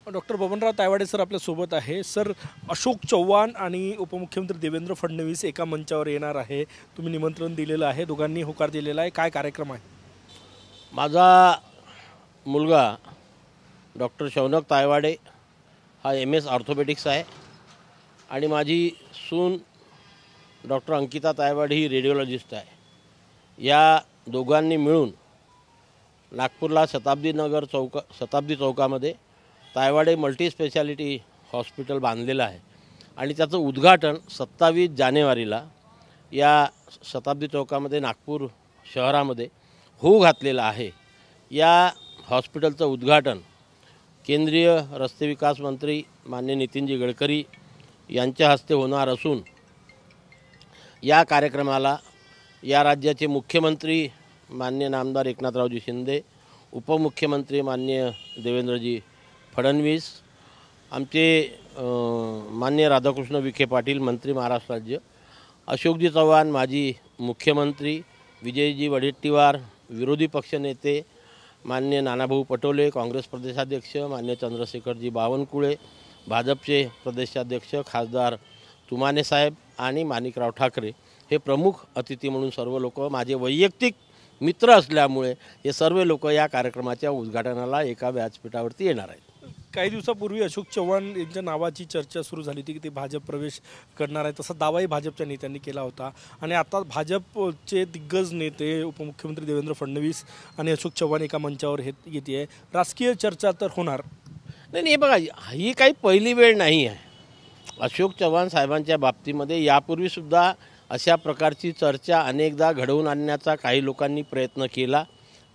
Doctor Babanrao Taywade sir आपल्या सोबत आहे। सर, अशोक चव्हाण आणि उपमुख्यमंत्री देवेंद्र फडणवीस एका मंचावर येणार आहे, तुम्ही निमंत्रण दिलेलं आहे, दोघांनी होकार दिलेला आहे, काय कार्यक्रम आहे? माझा मुलगा डॉक्टर शौनक तायवाडे हा MS ऑर्थोपेडिक्स आहे आणि माझी सून डॉक्टर अंकिता तायवाडे ही रेडिओलॉजिस्ट आहे। या दोघांनी मिळून नागपूरला शताब्दी चौकामध्ये तायवाडे मल्टी स्पेशालिटी हॉस्पिटल बांधलेलं आहे आणि त्याचं उद्घाटन 27 जानेवारीला या शताब्दी चौकामध्ये नागपूर शहरामध्ये होऊ घातलेलं आहे। या हॉस्पिटलचं उद्घाटन केंद्रीय रस्ते विकास मंत्री माननीय नितीनजी गडकरी यांच्या हस्ते होणार असून या कार्यक्रमाला या राज्याचे मुख्यमंत्री माननीय नामदार एकनाथरावजी शिंदे, उपमुख्यमंत्री माननीय देवेंद्रजी फडणवीस, आमचे माननीय राधाकृष्ण विखे पाटील मंत्री महाराष्ट्र राज्य, अशोकजी चव्हाण माजी मुख्यमंत्री, विजयजी वडेट्टीवार विरोधी पक्षनेते, माननीय नानाभाऊ पटोले काँग्रेस प्रदेशाध्यक्ष, माननीय चंद्रशेखरजी बावनकुळे भाजपचे प्रदेशाध्यक्ष, खासदार तुमाने साहेब आणि माणिकराव ठाकरे हे प्रमुख अतिथी म्हणून सर्व लोक माझे वैयक्तिक मित्र असल्यामुळे हे सर्व लोक या कार्यक्रमाच्या उद्घाटनाला एका व्यासपीठावरती येणार आहेत। काही दिवसापूर्वी अशोक चव्हाण यांच्या नावाची चर्चा सुरू झाली होती की ते भाजप प्रवेश करणार आहे, तसा दावाही भाजपच्या नेत्यांनी केला होता आणि आता भाजपचे दिग्गज नेते उपमुख्यमंत्री देवेंद्र फडणवीस आणि अशोक चव्हाण एका मंचावर येते, राजकीय चर्चा तर होणार नाही। हे बघा, ही काही पहिली वेळ नाही आहे। अशोक चव्हाण साहेबांच्या बाबतीमध्ये यापूर्वीसुद्धा अशा प्रकारची चर्चा अनेकदा घडवून आणण्याचा काही लोकांनी प्रयत्न केला,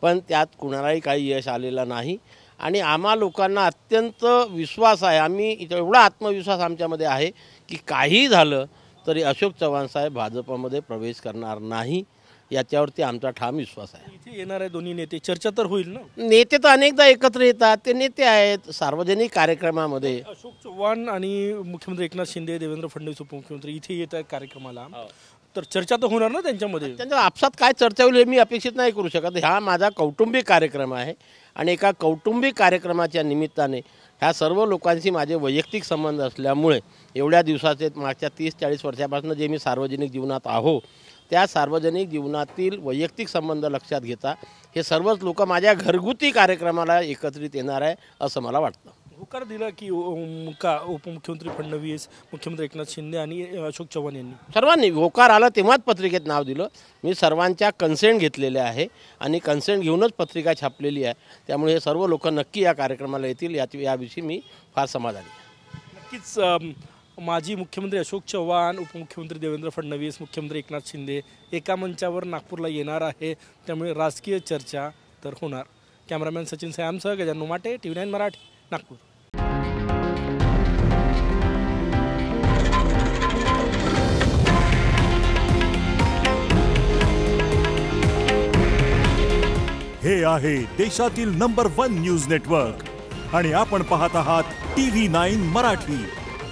पण त्यात कुणालाही काही यश आलेलं नाही आणि आम्हा लोकांना अत्यंत विश्वास आहे, आम्ही एवढा आत्मविश्वास आमच्यामध्ये आहे की काही झालं तरी अशोक चव्हाण साहेब भाजपमध्ये प्रवेश करणार नाही, याच्यावरती आमचा ठाम विश्वास आहे। इथे येणार आहे दोन्ही नेते, चर्चा तर होईल ना? नेते तर अनेकदा एकत्र येतात, ते नेते आहेत सार्वजनिक कार्यक्रमामध्ये। अशोक चव्हाण आणि मुख्यमंत्री एकनाथ शिंदे, देवेंद्र फडणवीस उपमुख्यमंत्री इथे येत आहेत कार्यक्रमाला, तर चर्चा तर होणार ना त्यांच्यामध्ये? त्यांच्या आपसात काय चर्चा होईल हे मी अपेक्षित नाही करू शकत। हा माझा कौटुंबिक कार्यक्रम आहे आणि एका कौटुंबिक कार्यक्रमाच्या निमित्ताने ह्या सर्व लोकांशी माझे वैयक्तिक संबंध असल्यामुळे एवढ्या दिवसाचे मागच्या 30-40 वर्षापासून जे मी सार्वजनिक जीवनात आहो त्या सार्वजनिक जीवनातील वैयक्तिक संबंध लक्षात घेता हे सर्वच लोक माझ्या घरगुती कार्यक्रमाला एकत्रित येणार आहे असं मला वाटतं। होकार दिला की उपमुख्यमंत्री फडणवीस, मुख्यमंत्री एकनाथ शिंदे आणि अशोक चव्हाण यांनी सर्वांनी होकार आला तेव्हाच पत्रिकेत नाव दिलं। मी सर्वांच्या कन्सेंट घेतलेले आहे आणि कन्सेंट घेऊनच पत्रिका छापलेली आहे, त्यामुळे हे सर्व लोक नक्की या कार्यक्रमाला येतील याविषयी मी फार समाधानी आहे। नक्कीच माजी मुख्यमंत्री अशोक चव्हाण, उपमुख्यमंत्री देवेंद्र फडणवीस, मुख्यमंत्री एकनाथ शिंदे एका मंचावर नागपूरला येणार आहे, त्यामुळे राजकीय चर्चा तर होणार। कॅमेरामॅन सचिन सयामसह गजानन माटे, TV9 मराठी, नागपूर। हे आहे देशातील नंबर 1 न्यूज नेटवर्क आणि आपण पाहत आहात TV9 मराठी।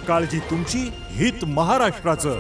काळजी तुमची, हित महाराष्ट्राचं।